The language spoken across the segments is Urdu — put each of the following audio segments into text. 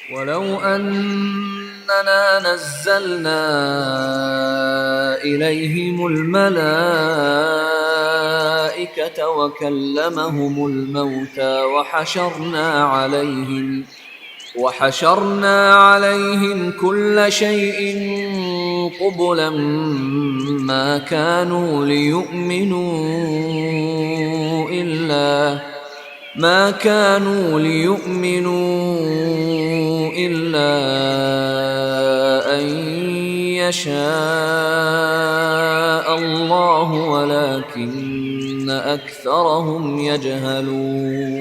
ولو أننا نزلنا إليهم الملائكة وكلمهم الموتى وحشرنا عليهم كل شيء قبلا ما كانوا ليؤمنوا إلا أن يشاء الله ولكن أكثرهم يجهلون.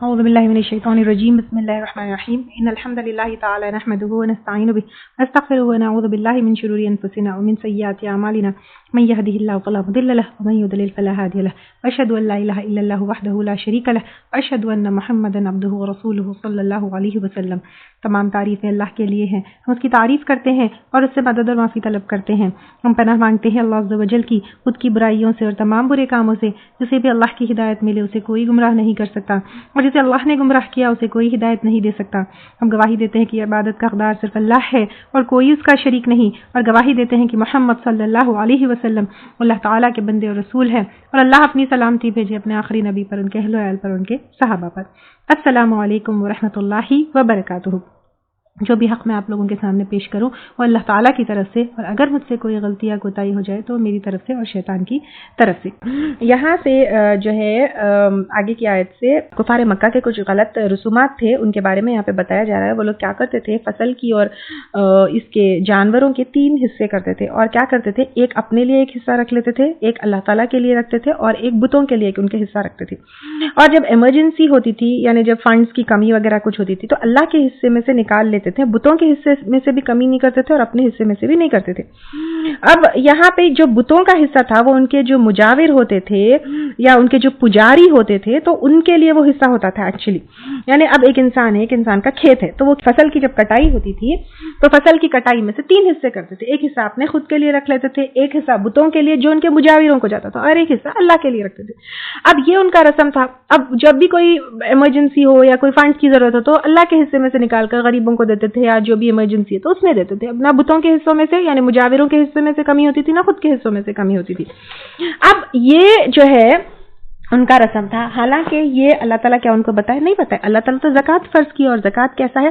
اعوذ باللہ من الشیطان الرجیم بسم اللہ الرحمن الرحیم ان الحمد للہ تعالی نحمده ونستعین به ونستغفره ونعوذ باللہ من شرور انفسنا ومن سیئات اعمالنا من يهده الله فلا مضل له ومن يضلل فلا هادي له واشهد ان لا اله الا الله وحده لا شريك له واشهد ان محمدا عبده ورسوله صلی اللہ علیہ وسلم. تمام تعریفیں اللہ کے لیے ہیں، ہم اس کی تعریف کرتے ہیں اور اس سے مدد اور معافی طلب کرتے ہیں. ہم پناہ مانگتے ہیں اللہ عز و جل کی خود کی برائیوں سے اور تمام برے کاموں سے. جسے بھی اللہ کی ہدایت ملے اسے کوئی گمراہ نہیں کر سکتا، اور جسے اللہ نے گمراہ کیا اسے کوئی ہدایت نہیں دے سکتا. ہم گواہی دیتے ہیں کہ عبادت کا حقدار صرف اللہ ہے اور کوئی اس کا شریک نہیں، اور گواہی دیتے ہیں کہ محمد صلی اللہ علیہ وسلم اللہ تعالیٰ کے بندے اور رسول ہیں، اور اللہ اپنی سلامتی بھیجے اپنے آخری نبی پر، ان کے اہل و عیال پر، ان کے صحابہ پر. السلام علیکم ورحمۃ اللہ وبرکاتہ. جو بھی حق میں آپ لوگوں کے سامنے پیش کروں وہ اللہ تعالیٰ کی طرف سے، اور اگر مجھ سے کوئی غلطی یا کوتاہی ہو جائے تو میری طرف سے اور شیطان کی طرف سے. یہاں سے جو ہے آگے کی آیت سے کفار مکہ کے کچھ غلط رسومات تھے، ان کے بارے میں یہاں پہ بتایا جا رہا ہے. وہ لوگ کیا کرتے تھے، فصل کی اور اس کے جانوروں کے 3 حصے کرتے تھے، اور کیا کرتے تھے، ایک اپنے لیے ایک حصہ رکھ لیتے تھے، ایک اللہ تعالیٰ کے لیے رکھتے تھے، اور ایک بتوں کے لیے ان کے حصہ رکھتے تھے. اور جب ایمرجنسی ہوتی تھی، یعنی جب فنڈز کی کمی وغیرہ کچھ ہوتی تھی، تو اللہ کے حصے میں سے نکال لیتے تھے، بتوں کے حصے میں سے بھی کمی نہیں کرتے تھے اور اپنے حصے میں سے بھی نہیں کرتے تھے. اب یہاں پہ جو بتوں کا حصہ تھا وہ ان کے جو مجاور ہوتے تھے یا ان کے جو پجاری ہوتے تھے، تو ان کے لیے وہ حصہ ہوتا تھا ایکچولی. یعنی اب ایک انسان کا کھیت ہے، تو وہ فصل کی جب کٹائی ہوتی تھی تو فصل کی کٹائی میں سے 3 حصے کرتے تھے. ایک حصہ اپنے خود کے لیے رکھ لیتے تھے، ایک حصہ بتوں کے لیے جو ان کے مجاوروں کو جاتا تھا، اور ایک حصہ اللہ کے لیے رکھتے تھے. اب یہ ان کا رسم تھا. اب جب بھی کوئی ایمرجنسی ہو یا کوئی فنڈز کی ضرورت ہو تو اللہ کے حصے میں سے نکال کر غریبوں کو دیتے تھے، یا جو بھی ایمرجنسی ہے تو اس میں دیتے تھے. اب نہ بتوں کے حصوں میں سے یعنی مجاوروں کے حصے میں سے کمی ہوتی تھی، نہ خود کے حصوں میں سے کمی ہوتی تھی. اب یہ جو ہے ان کا رسم تھا. حالانکہ یہ اللہ تعالیٰ کیا ان کو بتائے؟ نہیں بتائے. اللہ تعالیٰ تو زکوٰۃ فرض کی، اور زکوٰۃ کیسا ہے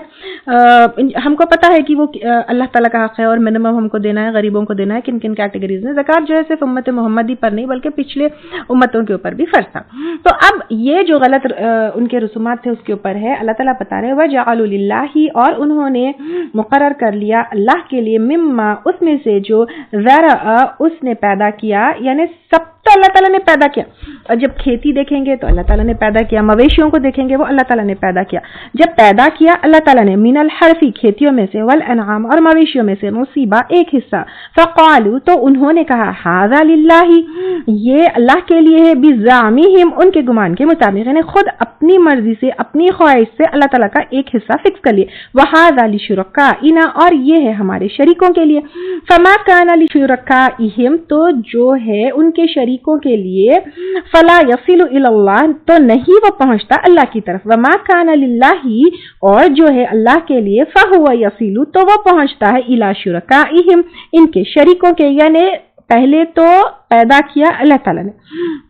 ہم کو پتا ہے کہ وہ اللہ تعالیٰ کا حق ہے، اور منیمم ہم کو دینا ہے، غریبوں کو دینا ہے. کن کن کیٹیگریز میں زکوٰۃ جو ہے صرف امت محمدی پر نہیں بلکہ پچھلے امتوں کے اوپر بھی فرض تھا. تو اب یہ جو غلط ان کے رسومات تھے اس کے اوپر ہے اللہ تعالیٰ بتا رہے وَجَعَلُوا لِلَّهِ، اور انہوں نے مقرر کر لیا اللہ کے لیے، مما اس میں سے جو ذرا اس نے پیدا کیا، یعنی سب تو اللہ تعالیٰ نے پیدا کیا. اور جب کھیتی دیکھیں گے تو اللہ تعالیٰ نے پیدا کیا، مویشیوں کو دیکھیں گے وہ اللہ تعالیٰ نے پیدا کیا. جب پیدا کیا اللہ تعالیٰ نے من الحرفی کھیتیوں میں سے، والانعام اور مویشیوں میں سے، نصیبہ ایک حصہ، فقالوا تو انہوں نے کہا ھذا للہ یہ اللہ کے لیے ہے، بزعمہم ان کے گمان کے مطابق، یعنی خود اپنی مرضی سے اپنی خواہش سے اللہ تعالیٰ کا ایک حصہ فکس کر لیے. وھذا لشرکائنا اور یہ ہے ہمارے شریکوں کے لیے. فما کان لشرکائہم تو جو ہے ان کے شریکوں کے لیے، فلا یصل الی اللہ تو نہیں وہ پہنچتا اللہ کی طرف. وما کان للہ اور جو ہے اللہ کے لیے، فہو یصل تو وہ پہنچتا ہے الی شرکائہم ان کے شریکوں کے. یعنی پہلے تو پیدا کیا اللہ تعالیٰ نے،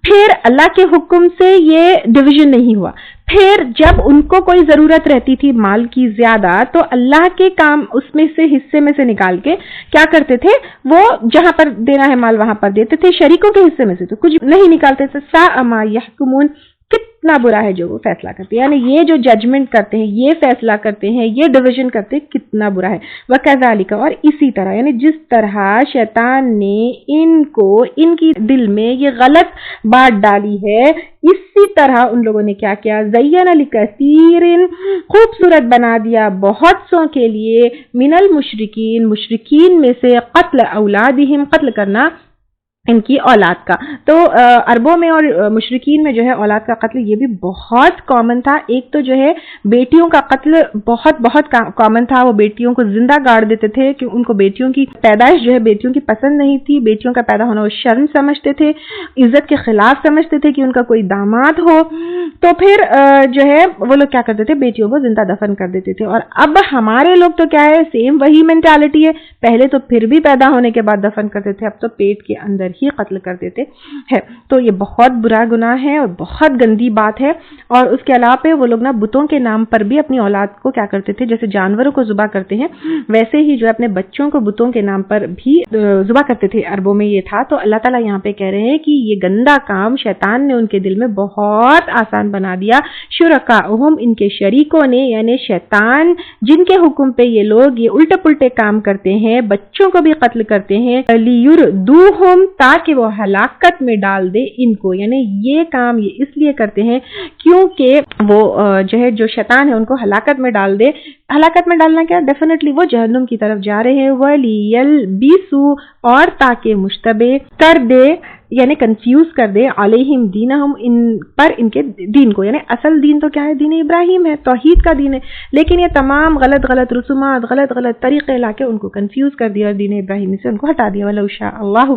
پھر اللہ کے حکم سے یہ ڈویژن نہیں ہوا. پھر جب ان کو کوئی ضرورت رہتی تھی مال کی زیادہ تو اللہ کے کام اس میں سے حصے میں سے نکال کے کیا کرتے تھے، وہ جہاں پر دینا ہے مال وہاں پر دیتے تھے. شریکوں کے حصے میں سے تو کچھ نہیں نکالتے تھے. ساء ما یحکمون کتنا برا ہے جو وہ فیصلہ کرتے ہیں، یعنی یہ جو ججمنٹ کرتے ہیں، یہ فیصلہ کرتے ہیں، یہ ڈویژن کرتے ہیں، کتنا برا ہے. وَكَذَلِكَ اور اسی طرح، یعنی جس طرح شیطان نے ان کو ان کی دل میں یہ غلط بات ڈالی ہے، اسی طرح ان لوگوں نے کیا کیا، زَيَّنَ لِكَثِيرٍ خوبصورت بنا دیا بہت سوں کے لیے، من المشرکین مشرکین میں سے، قتل اولادہم قتل کرنا ان کی اولاد کا. تو عربوں میں اور مشرکین میں جو ہے اولاد کا قتل یہ بھی بہت کامن تھا. ایک تو جو ہے بیٹیوں کا قتل بہت بہت کامن تھا. وہ بیٹیوں کو زندہ گاڑ دیتے تھے کہ ان کو بیٹیوں کی پیدائش جو ہے بیٹیوں کی پسند نہیں تھی. بیٹیوں کا پیدا ہونا وہ شرم سمجھتے تھے, عزت کے خلاف سمجھتے تھے کہ ان کا کوئی داماد ہو. تو پھر جو ہے وہ لوگ کیا کرتے تھے, بیٹیوں کو زندہ دفن کر دیتے تھے. اور اب ہمارے لوگ تو کیا ہے, سیم وہی مینٹالٹی ہے. پہلے تو پھر بھی پیدا ہونے کے بعد دفن کرتے تھے, اب تو پیٹ کے اندر ہی قتل کر دیتے ہیں. تو یہ بہت برا گناہ ہے اور بہت گندی بات ہے. اور اس کے علاوہ وہ لوگ نا بتوں کے نام پر بھی اپنی اولاد کو کیا کرتے تھے, جیسے جانوروں کو ذبح کرتے ہیں ویسے ہی جو اپنے بچوں کو بتوں کے نام پر بھی ذبح کرتے تھے. عربوں میں یہ تھا. تو اللہ تعالیٰ یہاں پہ کہہ رہے ہیں کہ یہ گندا کام شیطان نے ان کے دل میں بہت آسان بنا دیا. شرکاءہم, ان کے شریکوں نے, یعنی شیطان جن کے حکم پہ یہ لوگ یہ الٹے پلٹے کام کرتے ہیں, بچوں کو بھی قتل کرتے ہیں, لیردوہم, تاکہ وہ ہلاکت میں ڈال دے ان کو. یعنی یہ کام یہ اس لیے کرتے ہیں کیونکہ وہ جو ہے جو شیطان ہے ان کو ہلاکت میں ڈال دے. ہلاکت میں ڈالنا کیا, ڈیفینیٹلی وہ جہنم کی طرف جا رہے ہیں. وَلِيَلْبِسُوا, اور تاکہ مشتبہ کر دے یعنی کنفیوز کر دے, علیہم دینہم, ان پر ان کے دین کو. یعنی اصل دین تو کیا ہے, دین ابراہیم ہے, توحید کا دین ہے. لیکن یہ تمام غلط غلط رسومات, غلط غلط طریقے لا کے ان کو کنفیوز کر دیا اور دین ابراہیمی سے ان کو ہٹا دیا. وَلَوْ شَاءَ اللَّهُ,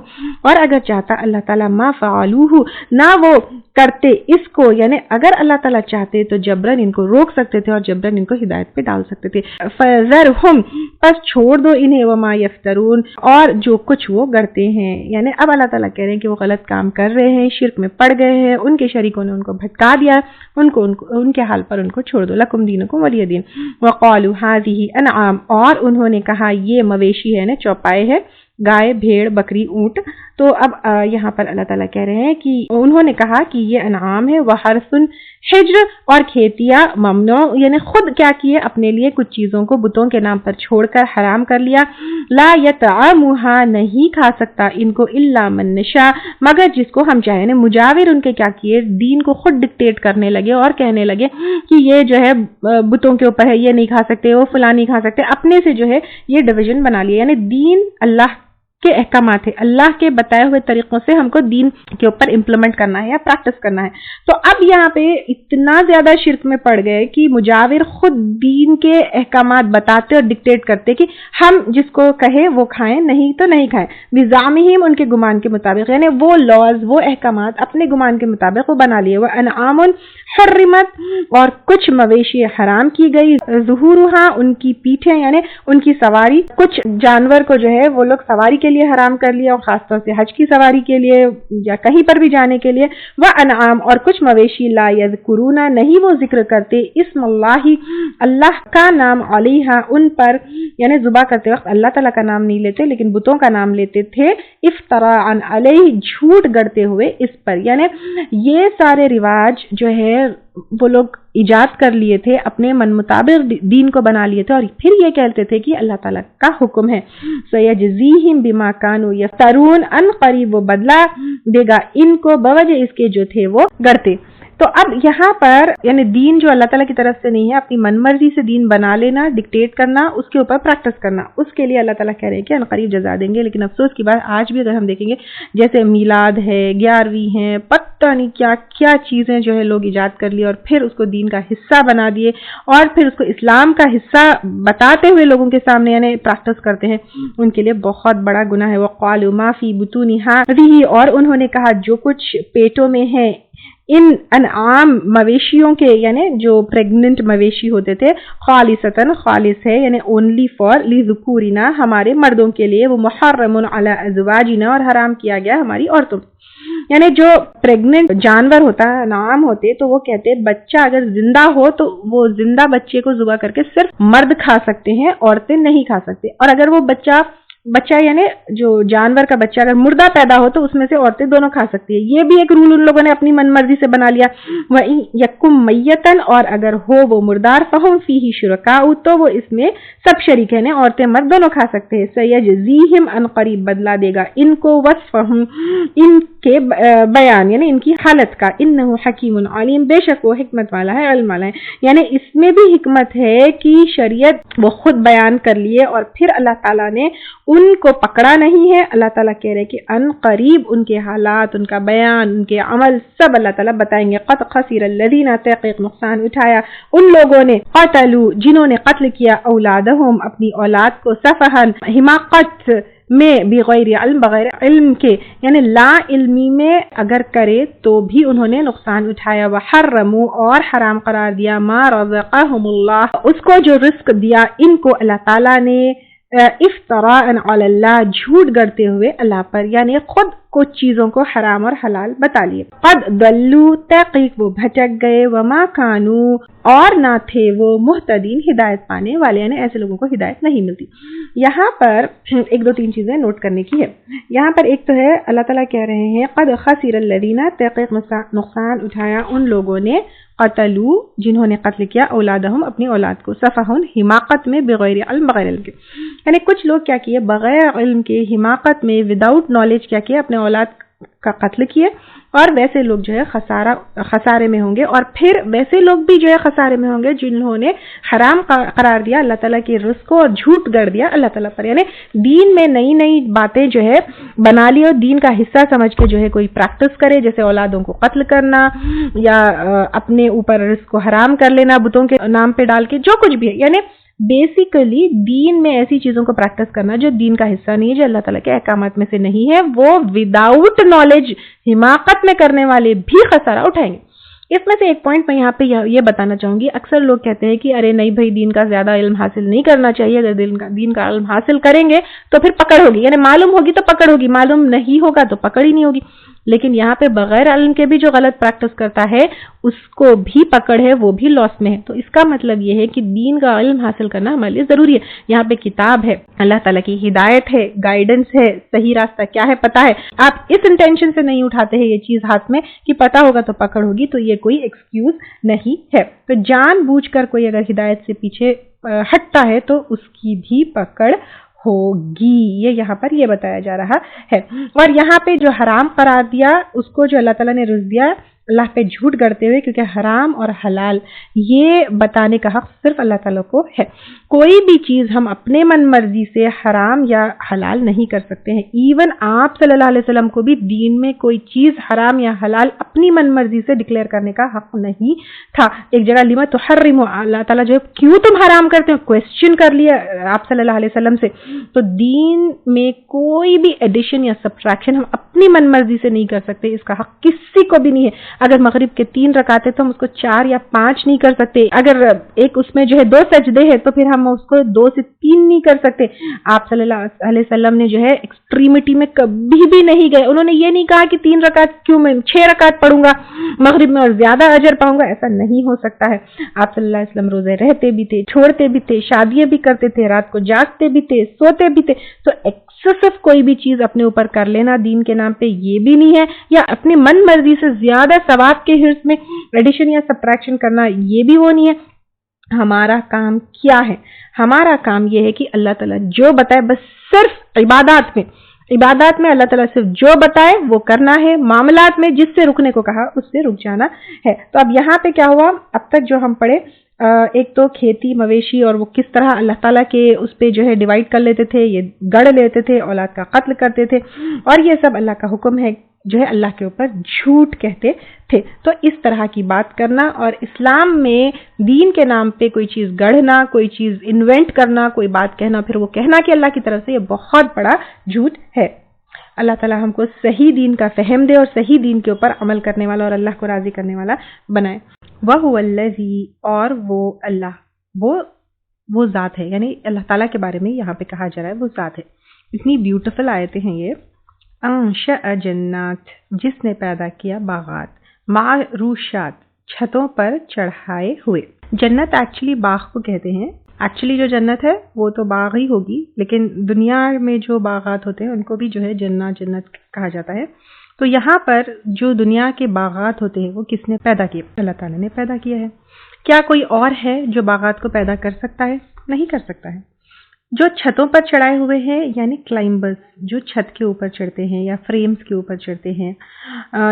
اور اگر چاہتا اللہ تعالیٰ, مَا فَعَلُوهُ, نہ وہ کرتے اس کو. یعنی اگر اللہ تعالیٰ چاہتے تو جبرن ان کو روک سکتے تھے اور جبرن ان کو ہدایت پہ ڈال سکتے تھے. فَذَرْهُمْ, پس چھوڑ دو انہیں, وَمَا يَفْتَرُونَ, اور جو کچھ وہ گڑتے ہیں. یعنی اب اللہ تعالیٰ کہہ رہے ہیں کہ وہ غلط کام کر رہے ہیں, شرک میں پڑ گئے ہیں, ان کے شریکوں نے ان کو بھٹکا دیا, ان کے حال پر ان کو چھوڑ دو. لکم دینکم ولی دین. وقالوا هذه انعام, اور انہوں نے کہا یہ مویشی ہے نا, چوپائے ہے, گائے, بھیڑ, بکری, اونٹ. تو اب یہاں پر اللہ تعالیٰ کہہ رہے ہیں کہ انہوں نے کہا کہ یہ انعام ہے. وحرث, حجر, اور کھیتیاں, ممنوع, یعنی خود کیا کیے, اپنے لیے کچھ چیزوں کو بتوں کے نام پر چھوڑ کر حرام کر لیا. لا یطعمها, نہیں کھا سکتا ان کو, الا من نشاء, مگر جس کو ہم چاہیں. مجاور ان کے کیا کیے, دین کو خود ڈکٹیٹ کرنے لگے اور کہنے لگے کہ یہ جو ہے بتوں کے اوپر ہے, یہ نہیں کھا سکتے, وہ فلاں نہیں کھا سکتے. اپنے سے جو ہے یہ ڈویژن بنا لیا. یعنی دین اللہ کے احکامات ہے, اللہ کے بتائے ہوئے طریقوں سے ہم کو دین کے اوپر امپلیمنٹ کرنا ہے یا پریکٹس کرنا ہے. تو اب یہاں پہ اتنا زیادہ شرک میں پڑ گئے کہ مجاور خود دین کے احکامات بتاتے اور ڈکٹیٹ کرتے کہ ہم جس کو کہے وہ کھائیں, نہیں تو نہیں کھائیں. بزعمہم, ان کے گمان کے مطابق, یعنی وہ لاز, وہ احکامات اپنے گمان کے مطابق وہ بنا لیے. وہ انعام حرمت, اور کچھ مویشی حرام کی گئی. ظہورها, ان کی پیٹھیں یعنی ان کی سواری, کچھ جانور کو جو ہے وہ لوگ سواری کے لیے حرام کر لیا, اور خاص طور سے حج کی سواری کے لیے یا کہیں پر بھی جانے کے لیے. وہ انعام, اور کچھ مویشی, لا یذکرون, نہیں وہ ذکر کرتے, اسم اللہ, اللہ کا نام, علیہا, ان پر, یعنی ذبح کرتے وقت اللہ تعالیٰ کا نام نہیں لیتے لیکن بتوں کا نام لیتے تھے. افتراء علیہ, جھوٹ گڑتے ہوئے اس پر. یعنی یہ سارے رواج جو ہے وہ لوگ ایجاد کر لیے تھے, اپنے من مطابق دین کو بنا لیے تھے, اور پھر یہ کہتے تھے کہ اللہ تعالیٰ کا حکم ہے. سَيَجْزِيهِمْ بِمَا كَانُوا يَفْتَرُونَ, ان قریب وہ بدلہ دے گا ان کو بوجہ اس کے جو تھے وہ گڑتے. تو اب یہاں پر یعنی دین جو اللہ تعالیٰ کی طرف سے نہیں ہے, اپنی من مرضی سے دین بنا لینا, ڈکٹیٹ کرنا, اس کے اوپر پریکٹس کرنا, اس کے لیے اللہ تعالیٰ کہہ رہے ہیں کہ ان قریب جزا دیں گے. لیکن افسوس کی بات, آج بھی اگر ہم دیکھیں گے جیسے میلاد ہے, 11ویں ہے, پتہ نہیں کیا کیا چیزیں جو ہے لوگ ایجاد کر لی اور پھر اس کو دین کا حصہ بنا دیے, اور پھر اس کو اسلام کا حصہ بتاتے ہوئے لوگوں کے سامنے یعنی پریکٹس کرتے ہیں, ان کے لیے بہت بڑا گناہ ہے. وقالوا ما فی بطونہا, اور انہوں نے کہا جو کچھ پیٹوں میں ہے ان انعام مویشیوں کے, یعنی جو پریگننٹ مویشی ہوتے تھے, خالصتاً, خالص ہے یعنی اونلی فار لذکورنا, ہمارے مردوں کے لیے. وہ محرم علی ازواجنا, اور حرام کیا گیا ہماری عورتوں. یعنی جو پریگننٹ جانور ہوتا ہے, انعام ہوتے, تو وہ کہتے بچہ اگر زندہ ہو تو وہ زندہ بچے کو ذبح کر کے صرف مرد کھا سکتے ہیں, عورتیں نہیں کھا سکتے. اور اگر وہ بچہ یعنی جو جانور کا بچہ اگر مردہ پیدا ہو تو اس میں سے عورتیں دونوں کھا سکتی ہے. یہ بھی ایک رول ان لوگوں نے اپنی من مرضی سے بنا لیا. وَإِن يَكُن مَيَّتًا, اور اگر ہو وہ مردار, فَهُمْ فِيهِ شُرَكَاءُ, تو وہ اس میں سب شریک ہیں, عورتیں مرد دونوں کھا سکتے ہیں. سَيَجْزِيهِمْ, ان قریب بدلا دے گا ان کو, وصفهم, ان کے بیان یعنی ان کی حالت کا. انه حکیم علیم, بے شک وہ حکمت والا ہے, علم والا ہے. یعنی اس میں بھی حکمت ہے کہ شریعت وہ خود بیان کر لیے اور پھر اللہ تعالیٰ نے ان کو پکڑا نہیں ہے. اللہ تعالیٰ کہہ رہے کہ ان قریب ان کے حالات، ان کا بیان، ان کے عمل سب اللہ تعالیٰ بتائیں گے. قد خسر الذین، تحقیق نقصان اٹھایا ان لوگوں نے، قتلوا جنہوں نے قتل کیا، اولادہم اپنی اولاد کو، سفہن حماقت میں، بغیر علم بغیر علم کے، یعنی لا علمی میں اگر کرے تو بھی انہوں نے نقصان اٹھایا. وحرموا اور حرام قرار دیا، ما رزقہم اللہ اس کو جو رزق دیا ان کو اللہ تعالیٰ نے، افتراء علی اللہ جھوٹ گڑتے ہوئے اللہ پر، یعنی خود کچھ چیزوں کو حرام اور حلال بتا لیے. قد ضلوا تحقیق وہ بھٹک گئے، وما کانوا اور نہ تھے وہ، مہتدین ہدایت پانے والے، یعنی ایسے لوگوں کو ہدایت نہیں ملتی. یہاں پر ایک دو تین چیزیں نوٹ کرنے کی ہے. یہاں پر ایک تو ہے اللہ تعالیٰ کہہ رہے ہیں قد خسر الذین، تحقیق نقصان اٹھایا ان لوگوں نے، قتلوا جنہوں نے قتل کیا، اولادہم اپنی اولاد کو، سفہن حماقت میں، بغیر علم بغیر علم کے، یعنی کچھ لوگ کیا کیے بغیر علم کے، حماقت میں، وداؤٹ نالج کیا کیا، اپنے اولاد کا قتل کیے. اور ویسے لوگ جو ہے خسارے میں ہوں گے. اور پھر ویسے لوگ بھی جو ہے خسارے میں ہوں گے جنہوں نے حرام قرار دیا اللہ تعالیٰ کے رزق کو اور جھوٹ گڑ دیا اللہ تعالیٰ پر، یعنی دین میں نئی نئی باتیں جو ہے بنا لی اور دین کا حصہ سمجھ کے جو ہے کوئی پریکٹس کرے، جیسے اولادوں کو قتل کرنا یا اپنے اوپر رزق کو حرام کر لینا بتوں کے نام پہ ڈال کے، جو کچھ بھی ہے، یعنی بیسیکلی دین میں ایسی چیزوں کو پریکٹس کرنا جو دین کا حصہ نہیں ہے، جو اللہ تعالیٰ کے احکامات میں سے نہیں ہے، وہ وداؤٹ نالج حماقت میں کرنے والے بھی خسارہ اٹھائیں گے. اس میں سے ایک پوائنٹ میں یہاں پہ یہ بتانا چاہوں گی. اکثر لوگ کہتے ہیں کہ ارے نہیں بھائی دین کا زیادہ علم حاصل نہیں کرنا چاہیے، اگر دین کا علم حاصل کریں گے تو پھر پکڑ ہوگی، یعنی معلوم ہوگی تو پکڑ ہوگی، معلوم نہیں ہوگا تو پکڑ ہی نہیں ہوگی. لیکن یہاں پہ بغیر علم کے بھی جو غلط پریکٹس کرتا ہے اس کو بھی پکڑ ہے، وہ بھی لاس میں ہے. تو اس کا مطلب یہ ہے کہ دین کا علم حاصل کرنا ہمارے لیے ضروری ہے. یہاں پہ کتاب ہے، اللہ تعالیٰ کی ہدایت ہے، گائیڈنس ہے، صحیح راستہ کیا ہے پتا ہے. آپ اس انٹینشن سے نہیں اٹھاتے ہیں یہ چیز ہاتھ میں کہ پتا ہوگا تو پکڑ ہوگی، تو یہ کوئی ایکسکیوز نہیں ہے. تو جان بوجھ کر کوئی اگر ہدایت سے پیچھے ہٹتا ہے تو اس کی بھی پکڑ ہوگی. یہ یہاں پر یہ بتایا جا رہا ہے. اور یہاں پہ جو حرام قرار دیا اس کو جو اللہ تعالیٰ نے رزق دیا اللہ پہ جھوٹ گڑتے ہوئے، کیونکہ حرام اور حلال یہ بتانے کا حق صرف اللہ تعالیٰ کو ہے. کوئی بھی چیز ہم اپنے من مرضی سے حرام یا حلال نہیں کر سکتے ہیں. ایون آپ صلی اللہ علیہ وسلم کو بھی دین میں کوئی چیز حرام یا حلال اپنی من مرضی سے ڈکلیئر کرنے کا حق نہیں تھا. ایک جگہ لما تحرم، اللہ تعالیٰ جو کیوں تم حرام کرتے ہو کویسچن کر لیا آپ صلی اللہ علیہ وسلم سے. تو دین میں کوئی بھی ایڈیشن یا سبٹریکشن ہم اپنی من مرضی سے نہیں کر سکتے، اس کا حق کسی کو بھی نہیں ہے. اگر مغرب کے 3 رکعتیں تو ہم اس کو 4 یا 5 نہیں کر سکتے. اگر ایک اس میں جو ہے 2 سجدے ہیں تو پھر ہم اس کو 2 سے 3 نہیں کر سکتے. آپ صلی اللہ علیہ وسلم نے جو ہے ایکسٹریمٹی میں کبھی بھی نہیں گئے. انہوں نے یہ نہیں کہا کہ 3 رکعت کیوں میں 6 رکعت پڑھوں گا مغرب میں اور زیادہ اجر پاؤں گا، ایسا نہیں ہو سکتا ہے. آپ صلی اللہ علیہ وسلم روزے رہتے بھی تھے، چھوڑتے بھی تھے، شادیاں بھی کرتے تھے، رات کو جاگتے بھی تھے، سوتے بھی تھے. تو ایکسیسو کوئی بھی چیز اپنے اوپر کر لینا دین کے نام پہ یہ بھی نہیں ہے، یا اپنی من مرضی سے زیادہ ثواب کے حرص میں ایڈیشن یا سبٹریکشن کرنا یہ بھی وہ نہیں ہے. ہمارا کام کیا ہے؟ ہمارا کام یہ ہے کہ اللہ تعالیٰ جو بتائے، بس صرف عبادات میں اللہ تعالیٰ صرف جو بتائے وہ کرنا ہے. معاملات میں جس سے رکنے کو کہا اس سے رک جانا ہے. تو اب یہاں پہ کیا ہوا، اب تک جو ہم پڑھے ایک تو کھیتی مویشی اور وہ کس طرح اللہ تعالیٰ کے اس پہ جو ہے ڈیوائیڈ کر لیتے تھے، یہ گڑ لیتے تھے، اولاد کا قتل کرتے تھے، اور یہ سب اللہ کا حکم ہے جو ہے اللہ کے اوپر جھوٹ کہتے تھے. تو اس طرح کی بات کرنا اور اسلام میں دین کے نام پہ کوئی چیز گڑھنا، کوئی چیز انوینٹ کرنا، کوئی بات کہنا پھر وہ کہنا کہ اللہ کی طرف سے، یہ بہت بڑا جھوٹ ہے. اللہ تعالیٰ ہم کو صحیح دین کا فہم دے اور صحیح دین کے اوپر عمل کرنے والا اور اللہ کو راضی کرنے والا بنائے. وَهُوَ الَّذِي، اور وہ اللہ، وہ ذات ہے، یعنی اللہ تعالیٰ کے بارے میں یہاں پہ کہا جا رہا ہے وہ ذات ہے. اتنی بیوٹیفل آیتیں ہیں یہ. انشأ جنات، جس نے پیدا کیا باغات، معروشات، چھتوں پر چڑھائے ہوئے. جنت ایکچولی باغ کو کہتے ہیں. ایکچولی جو جنت ہے وہ تو باغ ہی ہوگی، لیکن دنیا میں جو باغات ہوتے ہیں ان کو بھی جو ہے جنت کہا جاتا ہے. تو یہاں پر جو دنیا کے باغات ہوتے ہیں وہ کس نے پیدا کیے؟ اللہ تعالیٰ نے پیدا کیا ہے. کیا کوئی اور ہے جو باغات کو پیدا کر سکتا ہے؟ نہیں کر سکتا ہے. جو چھتوں پر چڑھائے ہوئے ہیں یعنی کلائمبرز، جو چھت کے اوپر چڑھتے ہیں یا فریمز کے اوپر چڑھتے ہیں،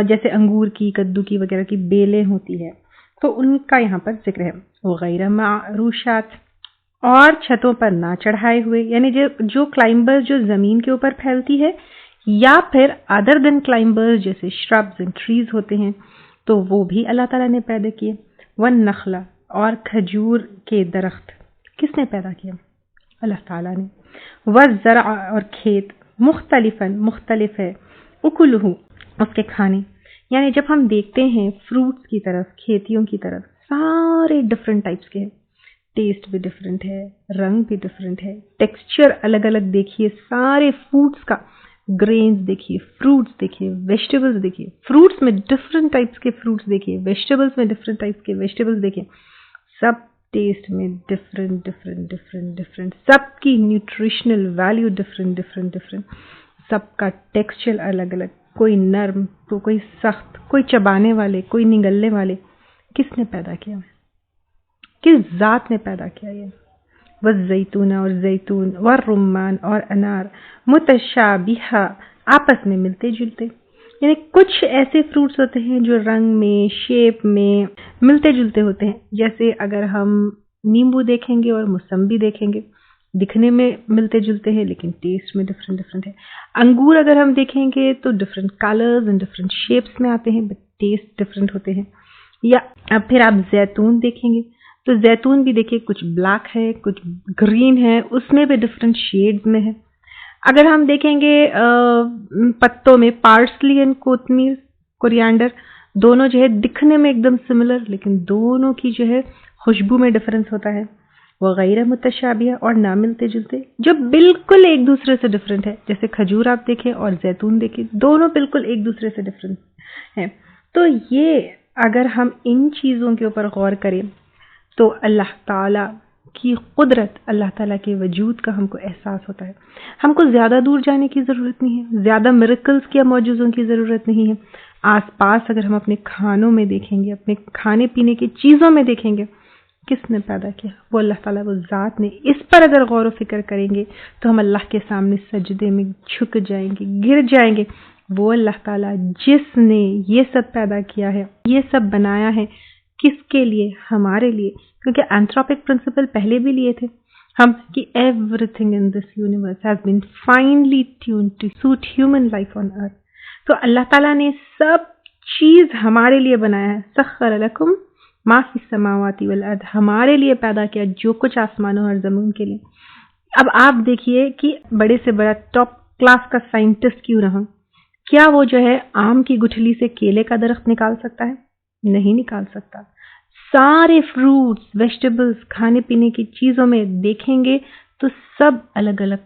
جیسے انگور کی، کدو کی وغیرہ کی بیلیں ہوتی ہے، تو ان کا یہاں پر ذکر ہے. غیر معروشات، اور چھتوں پر نہ چڑھائے ہوئے، یعنی جو کلائمبر جو زمین کے اوپر پھیلتی ہے، یا پھر ادر دین کلائمبر جیسے شربز اینڈ ٹریز ہوتے ہیں تو وہ بھی اللہ تعالیٰ نے پیدا کیے. والنخل، اور کھجور کے درخت کس نے پیدا کیا؟ اللہ تعالیٰ نے. والزرع، اور کھیت، مختلفاً مختلف ہے، اکلہ، اس کے کھانے. یعنی جب ہم دیکھتے ہیں فروٹس کی طرف، کھیتیوں کی طرف، سارے ڈفرینٹ ٹائپس کے ہیں، ٹیسٹ بھی ڈفرینٹ ہے، رنگ بھی ڈفرینٹ ہے، ٹیکسچر الگ الگ دیکھیے سارے فروٹس کا، گرینز دیکھیے، فروٹس دیکھیے، ویجیٹیبلز دیکھیے، فروٹس میں ڈفرینٹ ٹائپس کے فروٹس دیکھیے، ویجیٹیبلز میں ڈفرینٹ ٹائپس کے ویجیٹیبلز دیکھیے، سب ٹیسٹ میں ڈفرینٹ، سب کی نیوٹریشنل ویلیو ڈفرینٹ، سب کا ٹیکسچر الگ الگ، کوئی نرم تو کوئی سخت، کوئی چبانے والے، کوئی نگلنے والے. کس نے پیدا کیا؟ کس ذات نے پیدا کیا یہ؟ والزیتون، اور زیتون، والرمان، اور انار، متشابہہ، آپس میں ملتے جلتے. یعنی کچھ ایسے فروٹس ہوتے ہیں جو رنگ میں، شیپ میں ملتے جلتے ہوتے ہیں، جیسے اگر ہم نیمبو دیکھیں گے اور موسمبی دیکھیں گے، دکھنے میں ملتے جلتے ہیں لیکن ٹیسٹ میں ڈفرینٹ ہے. انگور اگر ہم دیکھیں گے تو different colours and different shapes میں آتے ہیں بٹ ٹیسٹ ڈفرینٹ ہوتے ہیں. یا اب پھر آپ زیتون دیکھیں گے تو زیتون بھی دیکھیے کچھ بلیک ہے، کچھ گرین ہے، اس میں بھی ڈفرینٹ شیڈز میں ہے. اگر ہم دیکھیں گے پتوں میں پارسلی اینڈ کوتمیر، کوریانڈر، دونوں جو ہے دکھنے میں ایک دم سملر لیکن دونوں کی جو ہے خوشبو میں ڈفرینس ہوتا ہے. وہ غیر متشابہ، اور نہ ملتے جلتے، جو بالکل ایک دوسرے سے ڈفرینٹ ہے. جیسے کھجور آپ دیکھیں اور زیتون دیکھیں، دونوں بالکل ایک دوسرے سے ڈفرینٹ ہیں. تو یہ اگر ہم ان چیزوں کے اوپر غور کریں تو اللہ تعالیٰ کی قدرت، اللہ تعالیٰ کے وجود کا ہم کو احساس ہوتا ہے. ہم کو زیادہ دور جانے کی ضرورت نہیں ہے، زیادہ میریکلز کی معجزوں کی ضرورت نہیں ہے. آس پاس اگر ہم اپنے کھانوں میں دیکھیں گے، اپنے کھانے پینے کی چیزوں میں دیکھیں گے، کس نے پیدا کیا؟ وہ اللہ تعالیٰ، وہ ذات نے. اس پر اگر غور و فکر کریں گے تو ہم اللہ کے سامنے سجدے میں جھک جائیں گے، گر جائیں گے. وہ اللہ تعالیٰ جس نے یہ سب پیدا کیا ہے، یہ سب بنایا ہے، کس کے لیے؟ ہمارے لیے. کیونکہ اینتھروپک پرنسپل پہلے بھی لیے تھے ہم کہ everything in this universe has been finally tuned to suit human life on earth. تو اللہ تعالیٰ نے سب چیز ہمارے لیے بنایا ہے. سخر لکم ما فی السماوات والارض، ہمارے لیے پیدا کیا جو کچھ آسمانوں اور زمین کے لیے. اب آپ دیکھیے کہ بڑے سے بڑا ٹاپ کلاس کا سائنٹسٹ کیوں رہا، کیا وہ جو ہے آم کی گٹھلی سے کیلے کا درخت نکال سکتا ہے؟ نہیں نکال سکتا. سارے فروٹس، ویجیٹیبلز، کھانے پینے کی چیزوں میں دیکھیں گے تو سب الگ الگ،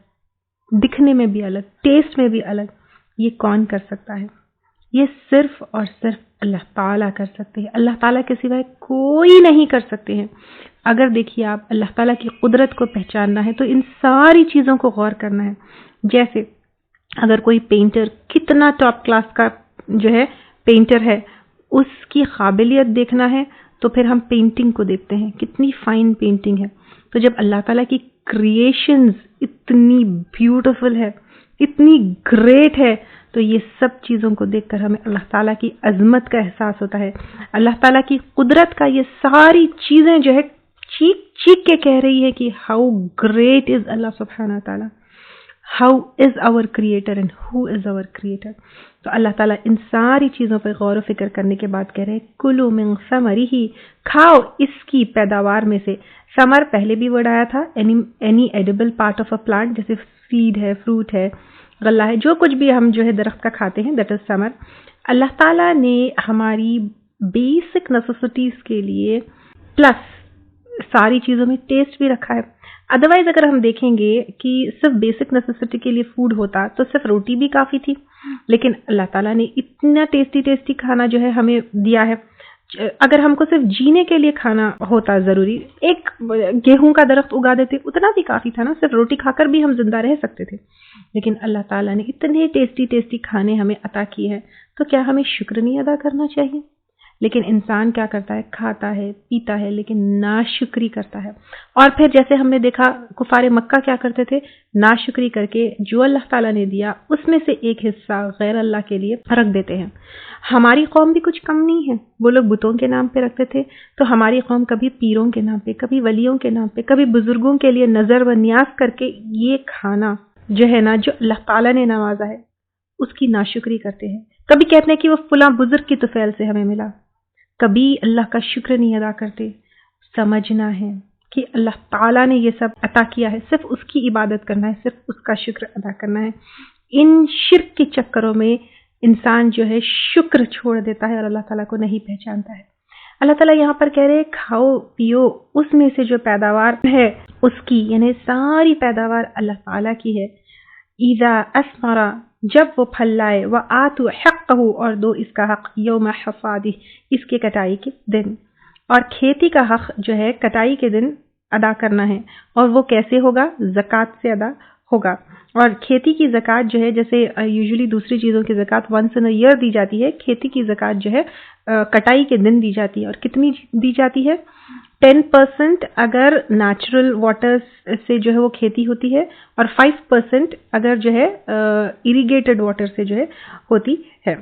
دکھنے میں بھی الگ، ٹیسٹ میں بھی الگ. یہ کون کر سکتا ہے؟ یہ صرف اور صرف اللہ تعالیٰ کر سکتے ہیں. اللہ تعالیٰ کے سوائے کوئی نہیں کر سکتے ہیں. اگر دیکھیے آپ اللہ تعالیٰ کی قدرت کو پہچاننا ہے تو ان ساری چیزوں کو غور کرنا ہے. جیسے اگر کوئی پینٹر کتنا ٹاپ کلاس کا جو ہے پینٹر ہے، اس کی قابلیت دیکھنا ہے تو پھر ہم پینٹنگ کو دیکھتے ہیں، کتنی فائن پینٹنگ ہے. تو جب اللہ تعالیٰ کی کریشنز اتنی بیوٹیفل ہے، اتنی گریٹ ہے، تو یہ سب چیزوں کو دیکھ کر ہمیں اللہ تعالیٰ کی عظمت کا احساس ہوتا ہے. اللہ تعالیٰ کی قدرت کا یہ ساری چیزیں جو ہے چیخ چیخ کے کہہ رہی ہے کہ ہاؤ گریٹ از اللہ سبحانہ تعالیٰ، how is our creator and who is our creator. تو اللہ تعالیٰ ان ساری چیزوں پر غور و فکر کرنے کے بعد کہہ رہے ہیں کلوا من ثمرہ، کھاؤ اس کی پیداوار میں سے. ثمر پہلے بھی ورڈ آیا تھا، any edible part of a plant, جیسے سیڈ ہے، فروٹ ہے، غلہ ہے، جو کچھ بھی ہم جو ہے درخت کا کھاتے ہیں، دیٹ از ثمر. اللہ تعالیٰ نے ہماری بیسک نیسیسٹیز کے لیے پلس ساری چیزوں میں ٹیسٹ بھی رکھا ہے. ادروائز اگر ہم دیکھیں گے کہ صرف بیسک نیسیسٹی کے لیے فوڈ ہوتا تو صرف روٹی بھی کافی تھی، لیکن اللہ تعالیٰ نے اتنا ٹیسٹی کھانا جو ہے ہمیں دیا ہے. اگر ہم کو صرف جینے کے لیے کھانا ہوتا ضروری، ایک گیہوں کا درخت اگا دیتے اتنا بھی کافی تھا نا، صرف روٹی کھا کر بھی ہم زندہ رہ سکتے تھے. لیکن اللہ تعالیٰ نے اتنے ٹیسٹی کھانے ہمیں عطا کیے ہیں، تو کیا ہمیں شکر نہیں ادا کرنا چاہیے؟ لیکن انسان کیا کرتا ہے؟ کھاتا ہے، پیتا ہے، لیکن ناشکری کرتا ہے۔ اور پھر جیسے ہم نے دیکھا کفار مکہ کیا کرتے تھے؟ ناشکری کر کے جو اللہ تعالیٰ نے دیا اس میں سے ایک حصہ غیر اللہ کے لیے رکھ دیتے ہیں۔ ہماری قوم بھی کچھ کم نہیں ہے، وہ لوگ بتوں کے نام پہ رکھتے تھے، تو ہماری قوم کبھی پیروں کے نام پہ، کبھی ولیوں کے نام پہ، کبھی بزرگوں کے لیے نظر و نیاز کر کے یہ کھانا جو ہے نا، جو اللہ تعالیٰ نے نوازا ہے اس کی ناشکری کرتے ہیں۔ کبھی کہتے ہیں کہ وہ فلاں بزرگ کی طفیل سے ہمیں ملا، کبھی اللہ کا شکر نہیں ادا کرتے۔ سمجھنا ہے کہ اللہ تعالیٰ نے یہ سب عطا کیا ہے، صرف اس کی عبادت کرنا ہے، صرف اس کا شکر ادا کرنا ہے۔ ان شرک کے چکروں میں انسان جو ہے شکر چھوڑ دیتا ہے اور اللہ تعالیٰ کو نہیں پہچانتا ہے۔ اللہ تعالیٰ یہاں پر کہہ رہے کھاؤ پیو، اس میں سے جو پیداوار ہے اس کی، یعنی ساری پیداوار اللہ تعالیٰ کی ہے۔ اذا اثمر، جب وہ پھل لائے، وآتوا حقہ، اور دو اس کا حق، یوم حصادہ، اس کے کٹائی کے دن۔ اور کھیتی کا حق جو ہے کٹائی کے دن ادا کرنا ہے، اور وہ کیسے ہوگا؟ زکوٰۃ سے ادا ہوگا۔ اور کھیتی کی زکوٰۃ جو ہے، جیسے یوزلی دوسری چیزوں کی زکوٰۃ ونس ان ایئر دی جاتی ہے، کھیتی کی زکوٰۃ جو ہے کٹائی کے دن دی جاتی ہے۔ اور کتنی دی جاتی ہے؟ 10% اگر نیچرل واٹر سے جو ہے وہ کھیتی ہوتی ہے، اور 5% اگر جو ہے اریگیٹڈ واٹر سے جو ہے ہوتی ہے۔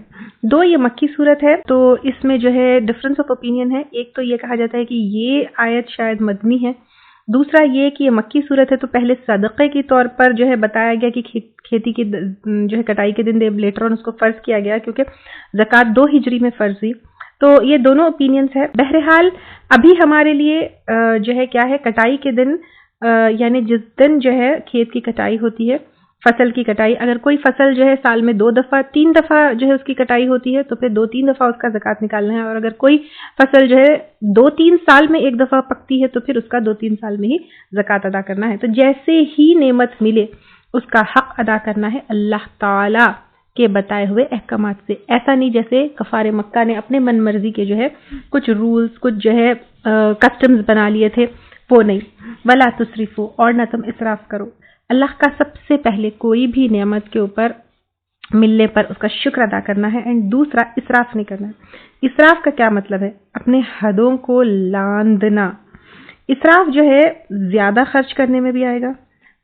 دو یہ مکی صورت ہے، تو اس میں جو ہے ڈفرینس آف اوپینین ہے۔ ایک تو یہ کہا جاتا ہے کہ یہ آیت شاید مدنی ہے، دوسرا یہ کہ یہ مکی صورت ہے، تو پہلے صدقے کے طور پر جو ہے بتایا گیا کہ کھیتی کی جو ہے کٹائی کے دن لیٹر آن اس کو فرض کیا گیا، کیونکہ زکوٰۃ 2 ہجری میں فرض ہوئی۔ تو یہ دونوں اوپینینز ہے۔ بہرحال ابھی ہمارے لیے جو ہے کیا ہے؟ کٹائی کے دن، یعنی جس دن جو ہے کھیت کی کٹائی ہوتی ہے، فصل کی کٹائی، اگر کوئی فصل جو ہے سال میں 2 دفعہ 3 دفعہ جو ہے اس کی کٹائی ہوتی ہے، تو پھر 2-3 دفعہ اس کا زکوٰۃ نکالنا ہے، اور اگر کوئی فصل جو ہے 2-3 سال میں 1 دفعہ پکتی ہے، تو پھر اس کا 2-3 سال میں ہی زکوٰۃ ادا کرنا ہے۔ تو جیسے ہی نعمت ملے اس کا حق ادا کرنا ہے اللہ تعالی کے بتائے ہوئے احکامات سے۔ ایسا نہیں جیسے کفار مکہ نے اپنے من مرضی کے جو ہے کچھ رولز، کچھ جو ہے کسٹمز بنا لیے تھے، وہ نہیں۔ ولا تسرفوا، اور نہ تم اسراف کرو۔ اللہ کا سب سے پہلے کوئی بھی نعمت کے اوپر ملنے پر اس کا شکر ادا کرنا ہے، اینڈ دوسرا اسراف نہیں کرنا ہے۔ اسراف کا کیا مطلب ہے؟ اپنے حدوں کو لاندنا۔ اسراف جو ہے زیادہ خرچ کرنے میں بھی آئے گا،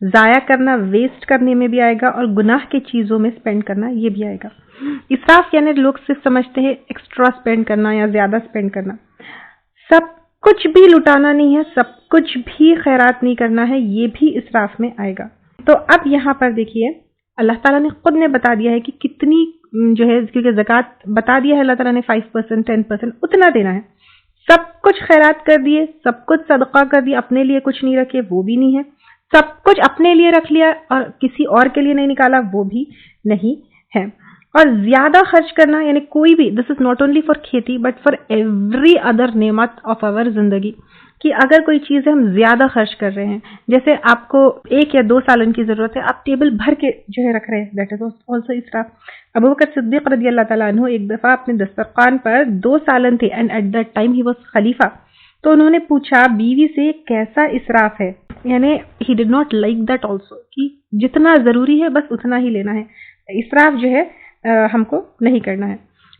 ضائع کرنا، ویسٹ کرنے میں بھی آئے گا، اور گناہ کی چیزوں میں سپینڈ کرنا، یہ بھی آئے گا۔ اسراف یعنی لوگ صرف سمجھتے ہیں ایکسٹرا سپینڈ کرنا یا زیادہ سپینڈ کرنا۔ سب کچھ بھی لٹانا نہیں ہے، سب کچھ بھی خیرات نہیں کرنا ہے، یہ بھی اسراف میں آئے گا۔ تو اب یہاں پر دیکھیے اللہ تعالیٰ نے خود نے بتا دیا ہے کہ کتنی جو ہے، کیونکہ زکوٰۃ بتا دیا ہے اللہ تعالیٰ نے 5%، 10%، اتنا دینا ہے۔ سب کچھ خیرات کر دیے، سب کچھ صدقہ کر دیا، اپنے لیے کچھ نہیں رکھے، وہ بھی نہیں ہے۔ سب کچھ اپنے لیے رکھ لیا اور کسی اور کے لیے نہیں نکالا، وہ بھی نہیں ہے۔ اور زیادہ خرچ کرنا، یعنی کوئی بھی، دس از ناٹ اونلی فار کھیتی بٹ فار ایوری ادر نعمت آف آور زندگی، کہ اگر کوئی چیز ہے ہم زیادہ خرچ کر رہے ہیں، جیسے آپ کو 1 یا 2 سالن کی ضرورت ہے، آپ ٹیبل بھر کے جو ہے رکھ رہے ہیں، دیٹ از آلسو اسراف۔ ابوبکر صدیق رضی اللہ تعالیٰ عنہ ایک دفعہ اپنے دسترخوان پر 2 سالن تھے، and at that time he was خلیفہ، تو انہوں نے پوچھا بیوی سے کیسا اسراف ہے، یعنی he did not like that also, کہ جتنا ضروری ہے بس اتنا ہی لینا ہے، اسراف جو ہے ہم کو نہیں کرنا ہے۔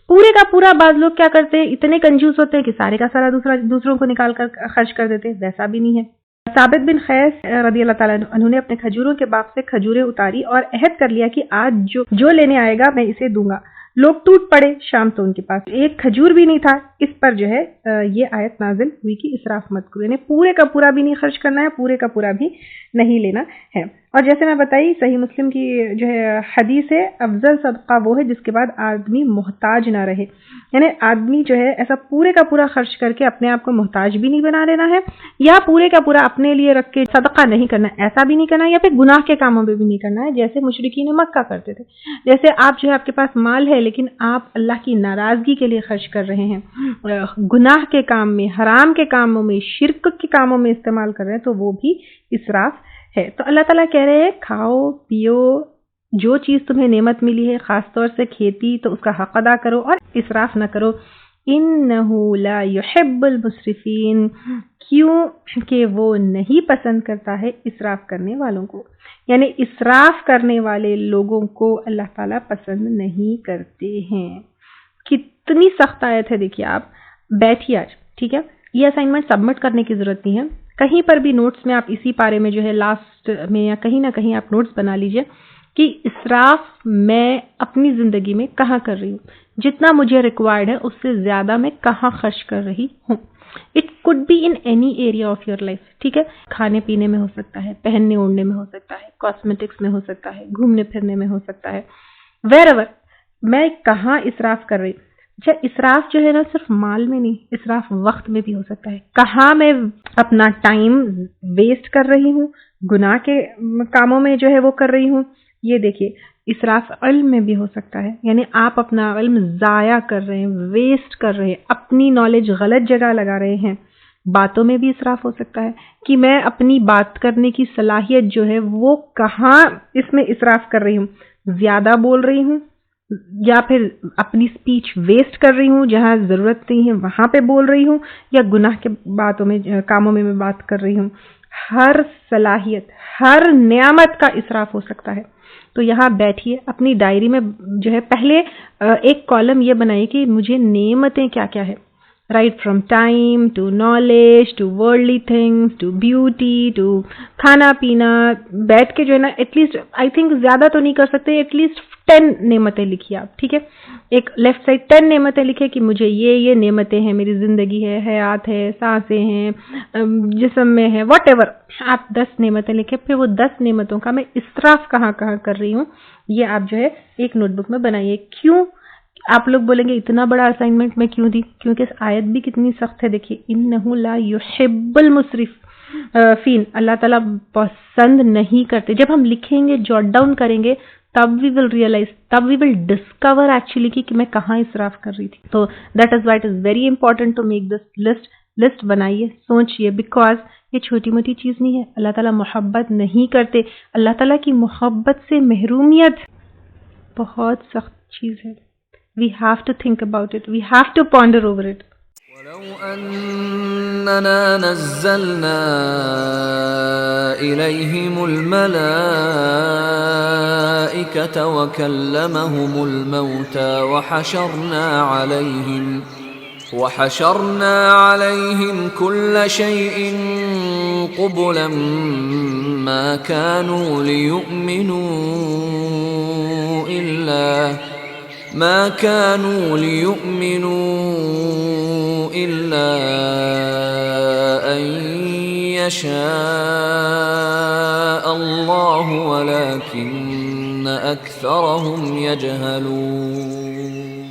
پورے کا پورا، بعض لوگ کیا کرتے ہیں، اتنے کنجوس ہوتے ہیں کہ سارے کا سارا دوسروں کو نکال کر خرچ کر دیتے ہیں، ویسا بھی نہیں ہے۔ ثابت بن قیس رضی اللہ تعالیٰ عنہ نے اپنے کھجوروں کے باغ سے کھجوریں اتاری اور عہد کر لیا کہ آج جو لینے آئے گا میں اسے دوں گا۔ لوگ ٹوٹ پڑے، شام تو ان کے پاس ایک کھجور بھی نہیں تھا۔ اس پر جو ہے یہ آیت نازل ہوئی کہ اسراف مت کرو، یعنی پورے کا پورا بھی نہیں خرچ کرنا ہے، پورے کا پورا بھی نہیں لینا ہے۔ اور جیسے میں بتائی، صحیح مسلم کی جو ہے حدیث ہے، افضل صدقہ وہ ہے جس کے بعد آدمی محتاج نہ رہے، یعنی آدمی جو ہے ایسا پورے کا پورا خرچ کر کے اپنے آپ کو محتاج بھی نہیں بنا لینا ہے، یا پورے کا پورا اپنے لیے رکھ کے صدقہ نہیں کرنا، ایسا بھی نہیں کرنا، یا پھر گناہ کے کاموں میں بھی نہیں کرنا ہے جیسے مشرکین مکہ کرتے تھے۔ جیسے آپ جو ہے آپ کے پاس مال ہے لیکن آپ اللہ کی ناراضگی کے لیے خرچ کر رہے ہیں، گناہ کے کام میں، حرام کے کاموں میں، شرک کے کاموں میں استعمال کر رہے ہیں، تو وہ بھی اسراف ہے۔ تو اللہ تعالیٰ کہہ رہے ہیں کھاؤ پیو، جو چیز تمہیں نعمت ملی ہے، خاص طور سے کھیتی، تو اس کا حق ادا کرو اور اسراف نہ کرو۔ انہ لا يحب المسرفین، کیوں کہ وہ نہیں پسند کرتا ہے اسراف کرنے والوں کو، یعنی اسراف کرنے والے لوگوں کو اللہ تعالیٰ پسند نہیں کرتے ہیں۔ کتنی سخت آیت ہے، دیکھیے آپ، بیٹھیے آج، ٹھیک ہے، یہ اسائنمنٹ سبمٹ کرنے کی ضرورت نہیں ہے، کہیں پر بھی نوٹس میں آپ اسی پارے میں جو ہے لاسٹ میں یا کہیں نہ کہیں آپ نوٹس بنا لیجئے کہ اسراف میں اپنی زندگی میں کہاں کر رہی ہوں، جتنا مجھے ریکوائرڈ ہے اس سے زیادہ میں کہاں خرچ کر رہی ہوں. It could be in any area of your life, ٹھیک ہے، کھانے پینے میں ہو سکتا ہے، پہننے اوڑھنے میں ہو سکتا ہے، کاسمیٹکس میں ہو سکتا ہے، گھومنے پھرنے میں ہو سکتا ہے، ویئر ایور میں کہاں اسراف کر رہی ہوں. اچھا، اسراف جو ہے نا صرف مال میں نہیں، اسراف وقت میں بھی ہو سکتا ہے. کہاں میں اپنا ٹائم ویسٹ کر رہی ہوں، گناہ کے کاموں میں جو ہے وہ کر رہی ہوں. یہ دیکھیے اسراف علم میں بھی ہو سکتا ہے، یعنی آپ اپنا علم ضائع کر رہے ہیں، ویسٹ کر رہے ہیں، اپنی نالج غلط جگہ لگا رہے ہیں. باتوں میں بھی اسراف ہو سکتا ہے کہ میں اپنی بات کرنے کی صلاحیت جو ہے وہ کہاں اس میں اسراف کر رہی ہوں، زیادہ بول رہی ہوں یا پھر اپنی سپیچ ویسٹ کر رہی ہوں، جہاں ضرورت نہیں ہے وہاں پہ بول رہی ہوں، یا گناہ کے باتوں میں کاموں میں بات کر رہی ہوں. ہر صلاحیت، ہر نعمت کا اسراف ہو سکتا ہے. تو یہاں بیٹھیے، اپنی ڈائری میں جو ہے پہلے ایک کالم یہ بنائیے کہ مجھے نعمتیں کیا کیا ہے، right from time to knowledge to worldly things to beauty to کھانا پینا. بیٹھ کے جو ہے نا ایٹ لیسٹ آئی تھنک زیادہ تو نہیں کر سکتے، ایٹ لیسٹ 10 نعمتیں لکھیے آپ، ٹھیک ہے. ایک لیفٹ سائڈ 10 نعمتیں لکھے کہ مجھے یہ نعمتیں ہیں، میری زندگی ہے، حیات ہے، سانسیں ہیں، جسم میں ہے، واٹ ایور. آپ 10 نعمتیں لکھے، پھر وہ 10 نعمتوں کا میں اسراف کہاں کہاں کر رہی ہوں یہ آپ جو ہے ایک نوٹ بک میں بنائیے. کیوں؟ آپ لوگ بولیں گے اتنا بڑا اسائنمنٹ میں کیوں دی؟ کیونکہ اس آیت بھی کتنی سخت ہے. دیکھیے انہ لا یحب المسرفین، اللہ تعالیٰ پسند نہیں کرتے. جب ہم لکھیں گے، جوٹ ڈاؤن کریں گے، تب وی ول ریئلائز، تب وی ول ڈسکور ایکچولی کہ میں کہاں اسراف کر رہی تھی. تو that is why it is very important to make this list بنائیے، سوچئے، بیکاز یہ چھوٹی موٹی چیز نہیں ہے. اللہ تعالیٰ محبت نہیں کرتے. اللہ تعالیٰ کی محبت سے محرومیت بہت سخت چیز ہے. We have to think about it. We have to ponder over it. ولو أننا نزلنا إليهم الملائكة وكلمهم الموتى وحشرنا عليهم كل شيء قبلا ما كانوا ليؤمنوا إلا أن يشاء الله ولكن أكثرهم يجهلون.